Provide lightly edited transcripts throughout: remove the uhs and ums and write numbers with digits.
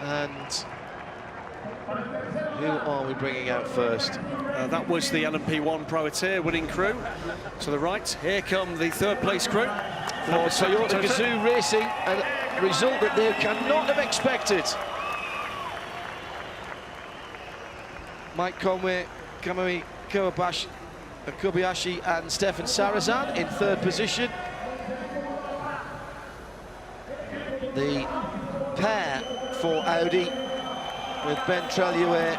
And who are we bringing out first? That was the LMP1 Privateer winning crew. To the right, here come the third place crew. For Toyota Gazoo Racing, a result that they cannot have expected. Mike Conway, Kamui Kobayashi and Stefan Sarazan in third position. The pair for Audi, with Ben Trelier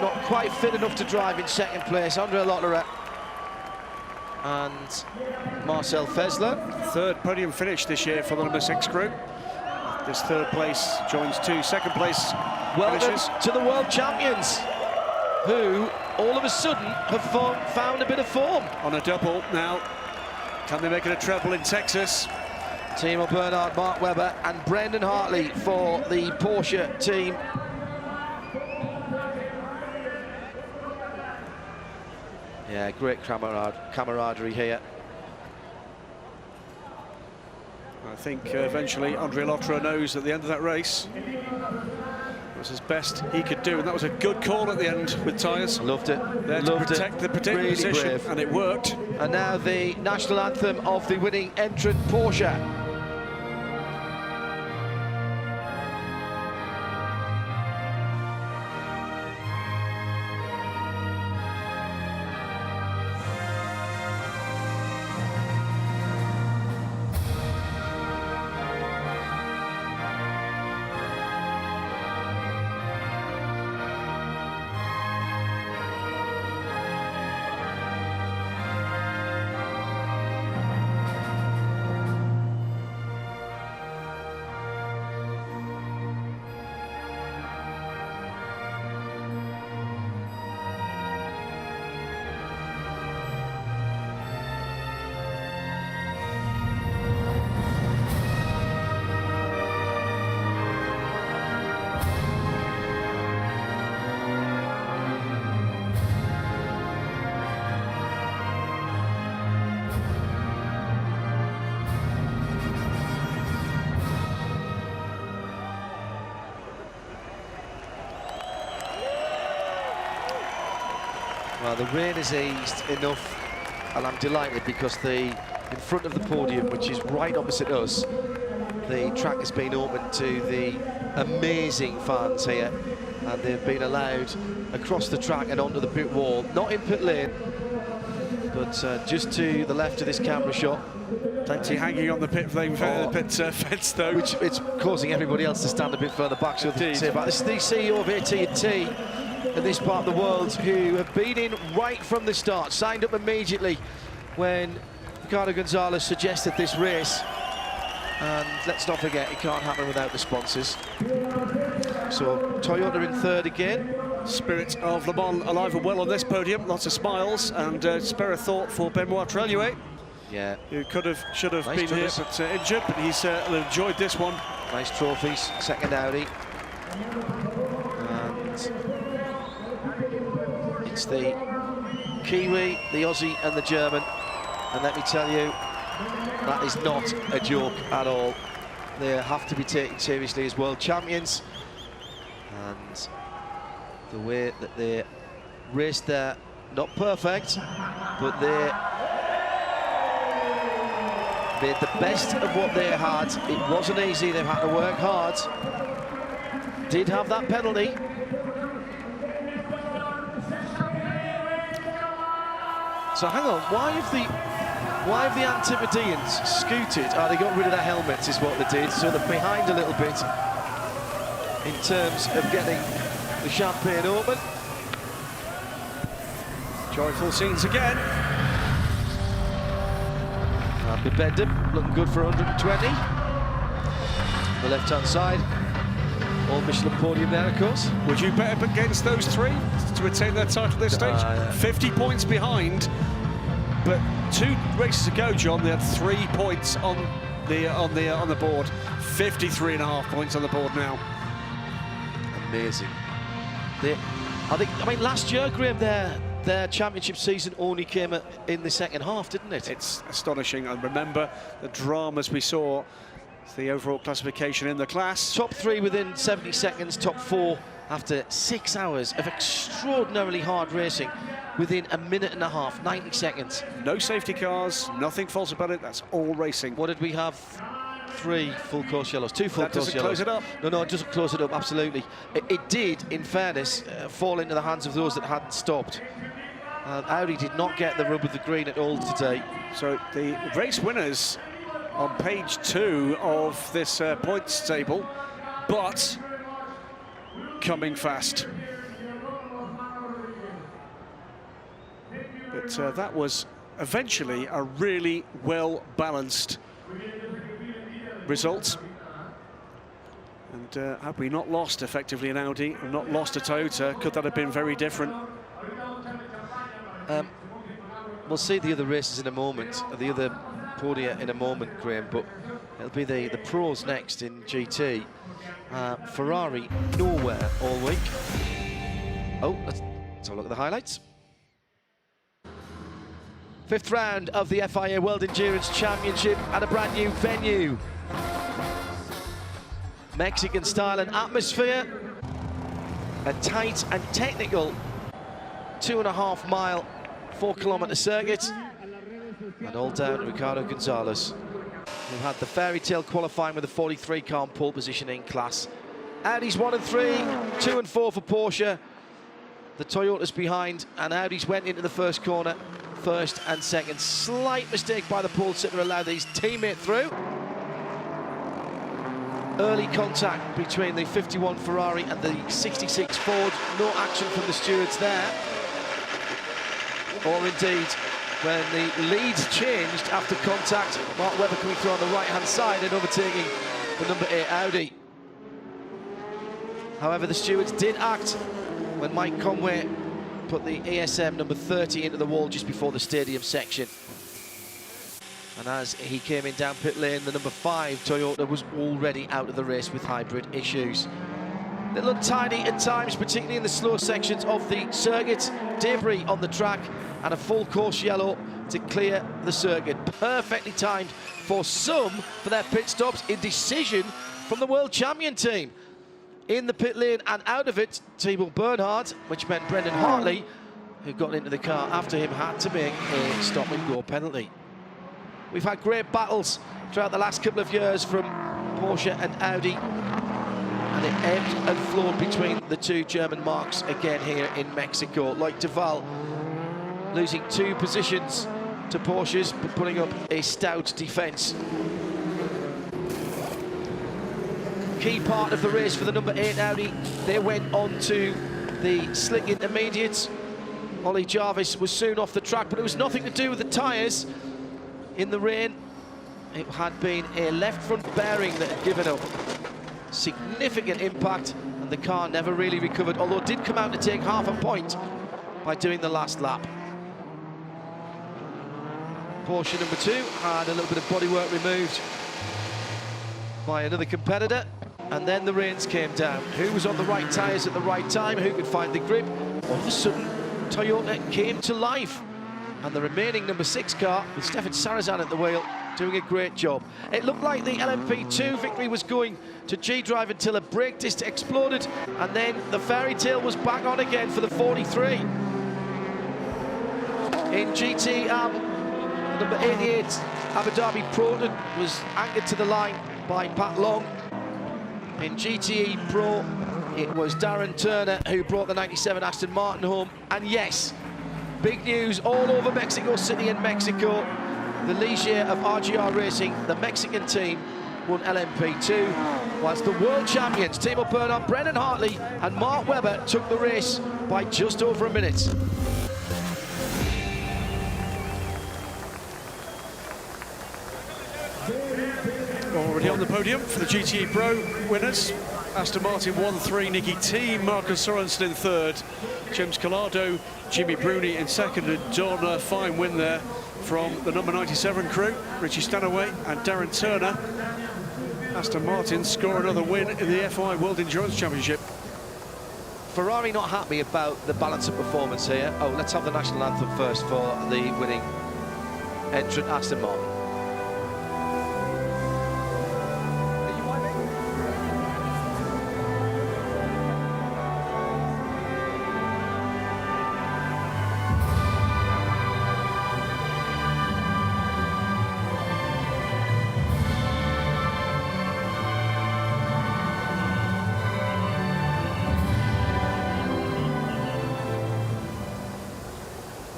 not quite fit enough to drive in second place, Andre Lotterer and Marcel Fessler. Third podium finish this year for the number 6 crew. This third place joins 2 second place finishes. To the world champions, who all of a sudden have found a bit of form. On a double now. Can they make it a treble in Texas? Timo Bernhard, Mark Webber and Brendan Hartley for the Porsche team. Yeah, great camaraderie here. I think eventually Andre Lotterer knows at the end of that race it was his best he could do, and that was a good call at the end with tyres. Loved it. There to protect the really position, brave. And it worked. And now the national anthem of the winning entrant Porsche. Well, the rain has eased enough, and I'm delighted because in front of the podium, which is right opposite us, the track has been opened to the amazing fans here, and they've been allowed across the track and onto the pit wall, not in pit lane, but just to the left of this camera shot. Plenty hanging on the pit fence though. Which it's causing everybody else to stand a bit further back, so they say about this. Is the CEO of AT&T in this part of the world, who have been in right from the start, signed up immediately when Ricardo Gonzalez suggested this race. And let's not forget, it can't happen without the sponsors. So Toyota in third again. Spirit of Le Mans alive and well on this podium, lots of smiles, and spare a thought for Benoit Trelier. Yeah, who should have nice been here, but injured, but he's enjoyed this one. Nice trophies, second Audi. And it's the Kiwi, the Aussie and the German. And let me tell you, that is not a joke at all. They have to be taken seriously as world champions. And the way that they raced there, not perfect, but they made the best of what they had. It wasn't easy, they've had to work hard. Did have that penalty. So hang on, why have the Antipodeans scooted? Oh, they got rid of their helmets is what they did, so they're behind a little bit in terms of getting the champagne open. Joyful scenes again. And Bibendum looking good for 120. The left-hand side. All Michelin podium there, of course. Would you bet against those three to retain their title at this stage? Yeah. 50 points behind, but 2 races ago, John, they had 3 points on the board. 53.5 points on the board now. Amazing. I mean, last year, Graham, their championship season only came in the second half, didn't it? It's astonishing. And remember the dramas we saw It's the overall classification in the class. Top 3 within 70 seconds, top 4 after 6 hours of extraordinarily hard racing within a minute and a half, 90 seconds. No safety cars, nothing false about it, that's all racing. What did we have? 3 full course yellows, 2 full course yellows. That doesn't close it up. No, it doesn't close it up, absolutely. It did, in fairness, fall into the hands of those that hadn't stopped. Audi did not get the rub of the green at all today. So the race winners on page 2 of this points table, but coming fast. But that was eventually a really well-balanced result. And had we not lost effectively an Audi and not lost a Toyota, could that have been very different? We'll see the other races in a moment, the other podia in a moment, Graham, but it'll be the pros next in GT. Ferrari nowhere all week. Oh, let's have a look at the highlights. 5th round of the FIA World Endurance Championship at a brand new venue. Mexican style and atmosphere. A tight and technical 2.5 mile, 4 kilometre circuit. And all down to Ricardo Gonzalez, who had the fairy tale qualifying with a 43 car on pole position in class. Audi's 1 and 3, 2 and 4 for Porsche. The Toyotas behind, and Audi's went into the first corner, first and second. Slight mistake by the pole sitter allowed his teammate through. Early contact between the 51 Ferrari and the 66 Ford. No action from the stewards there. Or indeed, when the leads changed after contact, Mark Webber coming through on the right-hand side and overtaking the number 8 Audi. However, the stewards did act when Mike Conway put the ASM number 30 into the wall just before the stadium section. And as he came in down pit lane, the number 5 Toyota was already out of the race with hybrid issues. They looked tiny at times, particularly in the slow sections of the circuit. Debris on the track and a full course yellow to clear the circuit. Perfectly timed for some for their pit stops. Indecision from the world champion team. In the pit lane and out of it, Thibaut Bernhard, which meant Brendan Hartley, who got into the car after him, had to make a stop-and-go penalty. We've had great battles throughout the last couple of years from Porsche and Audi, and it ebbed and flowed between the 2 German marques again here in Mexico. Like Duval losing 2 positions to Porsches, but putting up a stout defence. Key part of the race for the number 8 Audi, they went on to the slick intermediates. Ollie Jarvis was soon off the track, but it was nothing to do with the tyres. In the rain, it had been a left front bearing that had given up. Significant impact, and the car never really recovered, although it did come out to take half a point by doing the last lap. Porsche number 2 had a little bit of bodywork removed by another competitor, and then the reins came down. Who was on the right tyres at the right time? Who could find the grip? All of a sudden, Toyota came to life, and the remaining number 6 car, with Stefan Sarazan at the wheel, doing a great job. It looked like the LMP2 victory was going to G-Drive until a brake disc exploded, and then the fairy tale was back on again for the 43. In GT, number 88, Abu Dhabi Proton was anchored to the line by Pat Long. In GTE Pro, it was Darren Turner who brought the 97 Aston Martin home. And yes, big news all over Mexico City and Mexico. The Ligier of RGR Racing, the Mexican team, won LMP2, whilst the world champions, Thibaut Bernhard, Brendan Hartley and Mark Webber took the race by just over a minute. Already on the podium for the GTE Pro winners. Aston Martin 1-3, Nicky T, Marcus Sorensen in 3rd, James Collado, Jimmy Bruni in 2nd, and Don, a fine win there from the number 97 crew, Richie Stanaway and Darren Turner. Aston Martin score another win in the FI World Endurance Championship. Ferrari not happy about the balance of performance here. Oh, let's have the national anthem first for the winning entrant Aston Martin.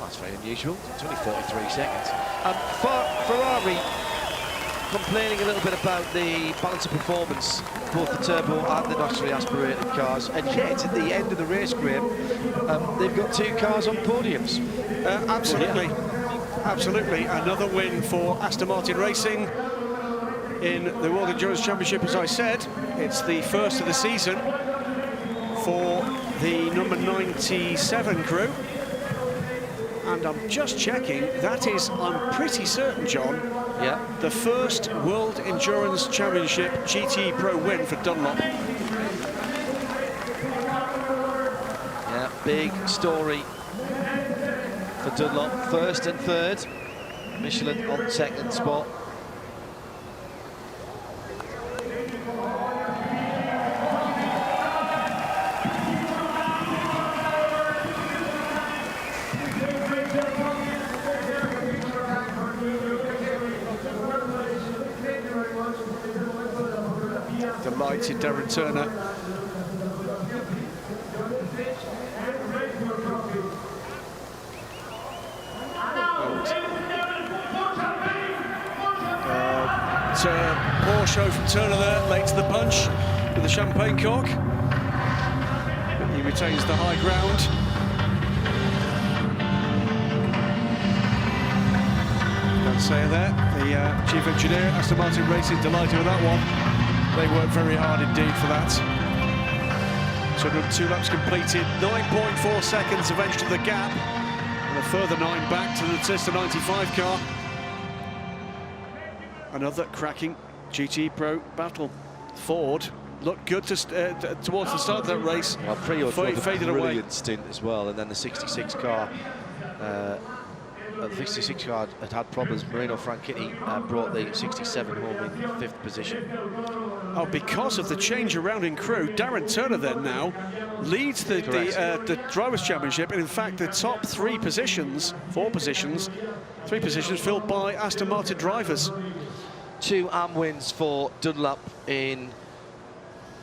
that's very unusual. It's only 43 seconds. Ferrari complaining a little bit about the balance of performance, both the turbo and the naturally aspirated cars, and yet at the end of the race, Graham, they've got 2 cars on podiums. Absolutely. Absolutely. Another win for Aston Martin Racing in the World Endurance Championship. As I said, it's the first of the season for the number 97 crew. And I'm just checking, that is, I'm pretty certain, John, the first World Endurance Championship GT Pro win for Dunlop. Yeah, big story for Dunlop. First and third, Michelin on second spot. Delighted Darren Turner. Poor show from Turner there, late to the punch with the champagne cork. He retains the high ground. Can't say it there. The chief engineer, Aston Martin Racing, delighted with that one. They worked very hard indeed for that. 202 laps completed, 9.4 seconds of edge to the gap, and a further 9 back to the Tista 95 car. Another cracking GT Pro battle. Ford looked good towards the start of that race. Well, Priaulx faded away. Brilliant stint as well, and then the 66 car. The 66 car had problems. Marino Franchitti brought the 67 home in 5th position. Oh, because of the change around in crew, Darren Turner then now leads the Drivers' Championship, and in fact the top 3 positions, 3 positions filled by Aston Martin drivers. 2 AM wins for Dunlop in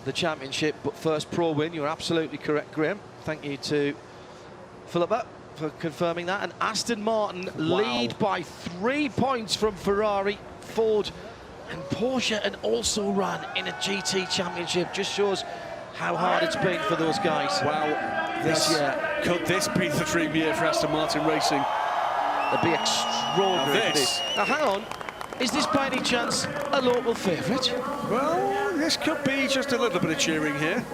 the championship, but first pro win. You're absolutely correct, Graham. Thank you to Philippa for confirming that. And Aston Martin lead by 3 points from Ferrari, Ford and Porsche, and also ran in a GT championship. Just shows how hard it's been for those guys. Wow, could this be the dream year for Aston Martin Racing? It'd be extraordinary. Now hang on, is this by any chance a local favourite? Well, this could be just a little bit of cheering here.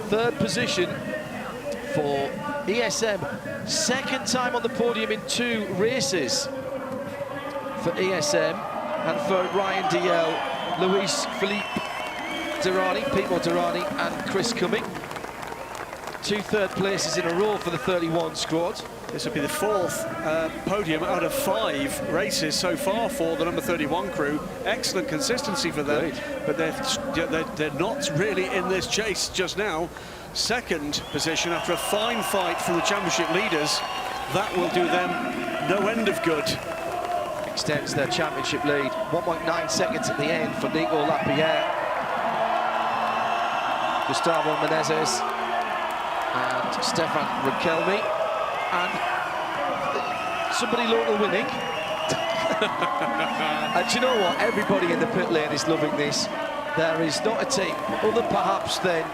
3rd position for ESM, 2nd time on the podium in 2 races for ESM, and for Ryan DL, Luis Philippe Durrani, Pimo Durrani and Chris Cumming. 2 3rd places in a row for the 31 squad. This will be the 4th podium out of 5 races so far for the number 31 crew. Excellent consistency for them, but they're not really in this chase just now. 2nd position after a fine fight from the championship leaders. That will do them no end of good. Extends their championship lead. 1.9 seconds at the end for Nico Lapierre, Gustavo Menezes and Stefan Riquelme, and somebody local winning. And do you know what? Everybody in the pit lane is loving this. There is not a team other perhaps than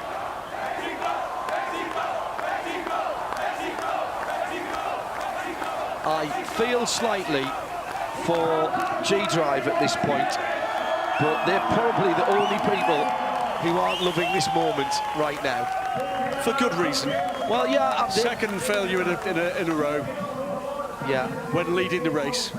I feel slightly for G-Drive at this point, but they're probably the only people who aren't loving this moment right now. For good reason. Well, yeah. 2nd failure in a row. Yeah. When leading the race.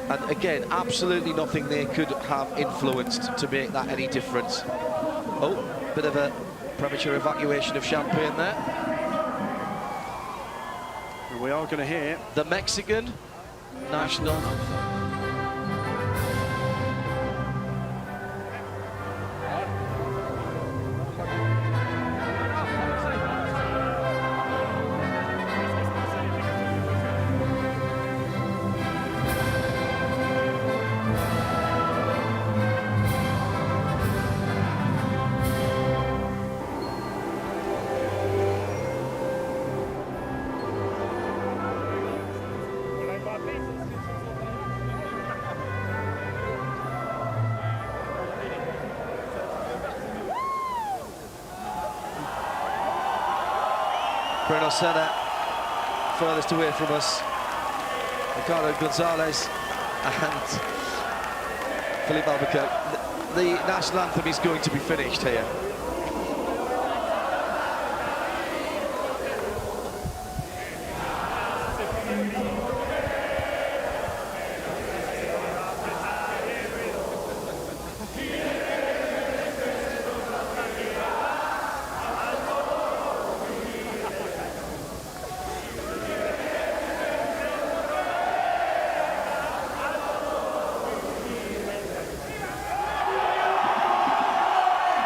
And again, absolutely nothing they could have influenced to make that any difference. Oh, bit of a premature evacuation of champagne there. And we are going to hear the Mexican national. Bruno Senna, furthest away from us. Ricardo Gonzalez and Philippe Albuquerque. The national anthem is going to be finished here.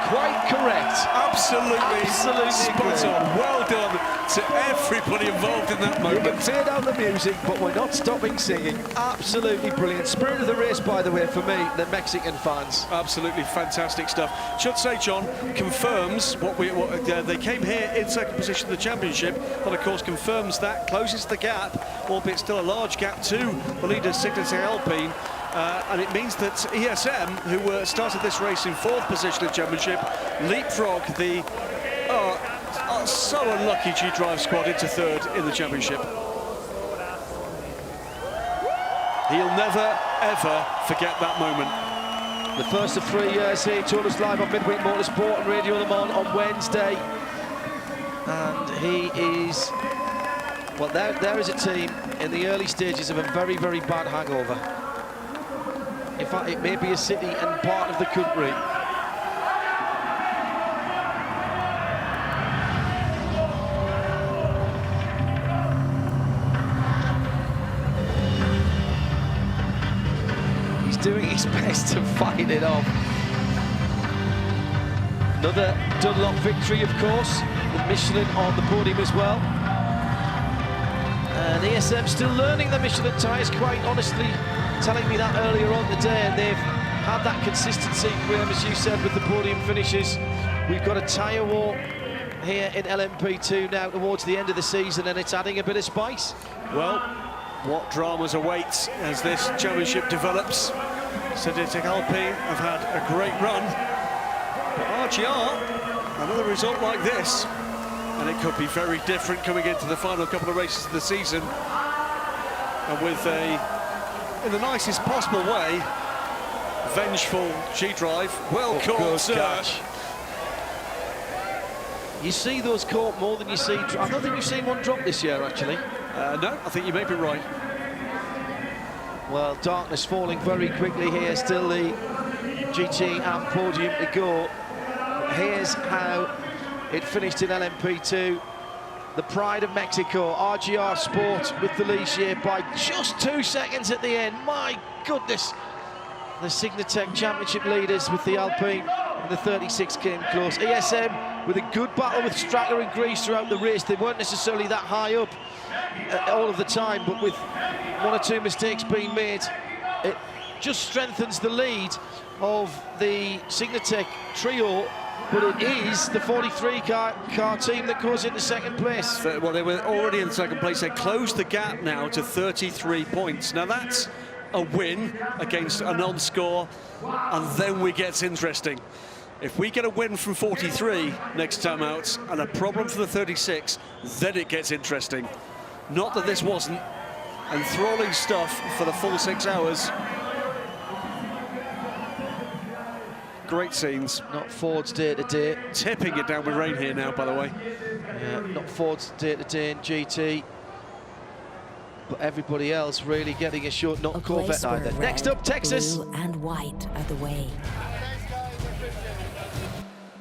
Quite correct. Absolutely spot on. Well done to everybody involved in that moment. You can fade out the music, but we're not stopping singing. Absolutely brilliant. Spirit of the race, by the way, for me, the Mexican fans. Absolutely fantastic stuff. Should say, John, confirms what they came here in second position in the championship, and of course confirms that, closes the gap, albeit still a large gap to the leader Signatec Alpine. And it means that ESM, who started this race in fourth position in the championship, leapfrog the so unlucky G-Drive squad into third in the championship. He'll never, ever forget that moment. The first of 3 years here, told us live on Midweek Motorsport and Radio Le Mans on Wednesday. And he is, well, there is a team in the early stages of a very, very bad hangover. In fact, it may be a city and part of the country. He's doing his best to fight it off. Another Dunlop victory, of course, with Michelin on the podium as well. And ESM still learning the Michelin tyres, quite honestly, telling me that earlier on today, and they've had that consistency, Graham, as you said, with the podium finishes. We've got a tyre war here in LMP2 now towards the end of the season, and it's adding a bit of spice. Well, what dramas await as this championship develops. Signatec Alpine have had a great run, but RGR, another result like this, and it could be very different coming into the final couple of races of the season, and with in the nicest possible way, vengeful G-Drive, well caught, catch. You see those caught more than you see. I don't think you've seen one drop this year, actually. No, I think you may be right. Well, darkness falling very quickly here. Still the GT and podium to go. Here's how it finished in LMP2. The pride of Mexico, RGR Sport with the leash here by just 2 seconds at the end. My goodness. The Signatec Championship leaders with the Alpine and the 36 came close. ESM with a good battle with Stracker and Grease throughout the race. They weren't necessarily that high up all of the time, but with 1 or 2 mistakes being made, it just strengthens the lead of the Signatec trio. But it is the 43 car team that goes into second place. Well, they were already in second place. They closed the gap now to 33 points. Now that's a win against a non-score, and then we get interesting. If we get a win from 43 next time out and a problem for the 36, then it gets interesting. Not that this wasn't enthralling stuff for the full 6 hours. Great scenes. Not Ford's day-to-day. Tipping it down with rain here now, by the way. Yeah, not Ford's day-to-day in GT. But everybody else really getting a short, not Corvette either. Red, Next up, Texas. Blue and white are the way.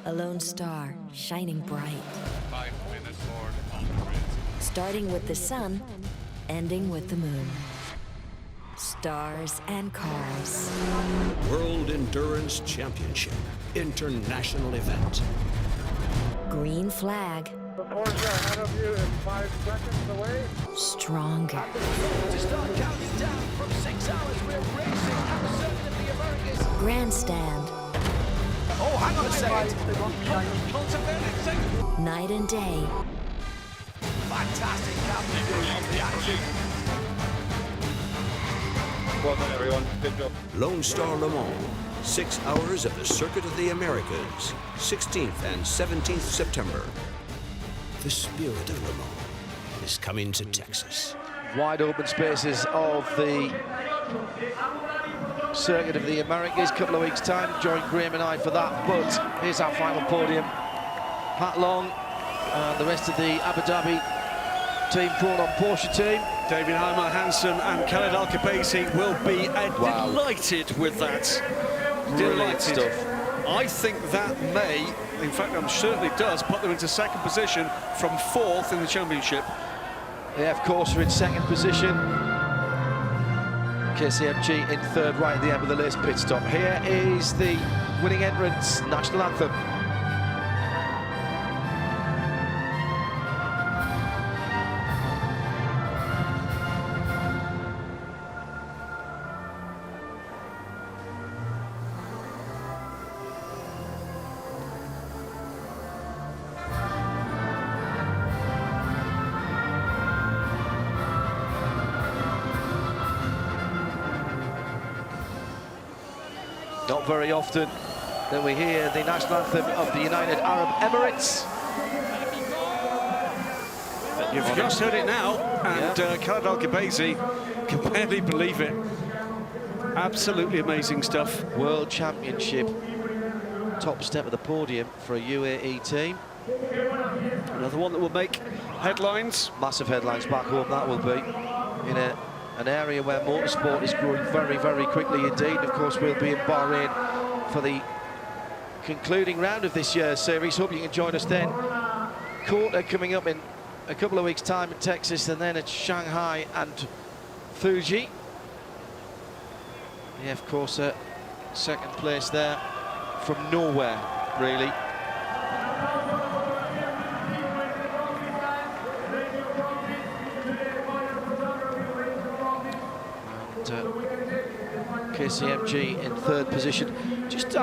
A lone star, shining bright. 5 minutes forward on the grid. Starting with the sun, ending with the moon. Stars and cars. World Endurance Championship, international event. Green flag. The Porsche ahead of you is 5 seconds away. Stronger. To start counting down from 6 hours, we're racing outside of the Americas. Grandstand. Oh, hang on a second. Night and day. Fantastic captain the action. Well done, everyone. Good job. Lone Star Le Mans, 6 hours of the Circuit of the Americas, 16th and 17th September. The spirit of Le Mans is coming to Texas. Wide open spaces of the circuit of the Americas. Couple of weeks' time, join Graham and I for that. But here's our final podium. Pat Long and the rest of the Abu Dhabi team drawn on Porsche team. David Heimer Hansen and Khaled Al-Khabazi will be delighted with that. Brilliant stuff. I think that may, in fact, I'm certainly does, put them into second position from 4th in the championship. AF Corsa in second position. KCMG in third, right at the end of the list, pit stop. Here is the winning entrance, national anthem. Not very often that we hear the national anthem of the United Arab Emirates. You've just heard it now, and Khaled Al-Khabazi can barely believe it. Absolutely amazing stuff. World Championship, top step of the podium for a UAE team. Another one that will make headlines. Massive headlines back home, that will be. In an area where motorsport is growing very, very quickly indeed. Of course, we'll be in Bahrain for the concluding round of this year's series. Hope you can join us then. Quarter coming up in a couple of weeks' time in Texas, and then at Shanghai and Fuji. Yeah, of course, second place there from nowhere, really. KCMG in third position. Just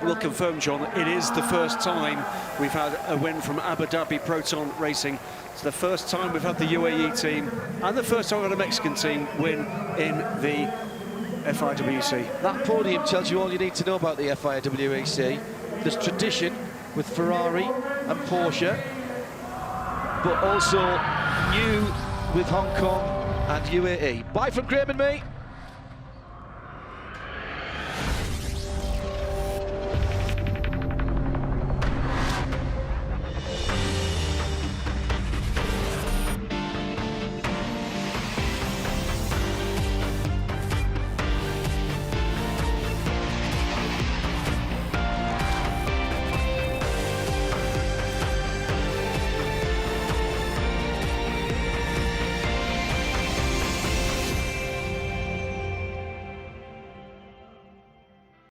We'll confirm, John, it is the first time we've had a win from Abu Dhabi Proton Racing. It's the first time we've had the UAE team and the first time we've had a Mexican team win in the FIWC. That podium tells you all you need to know about the FIWC. There's tradition with Ferrari and Porsche, but also new with Hong Kong and UAE. Bye from Graham and me.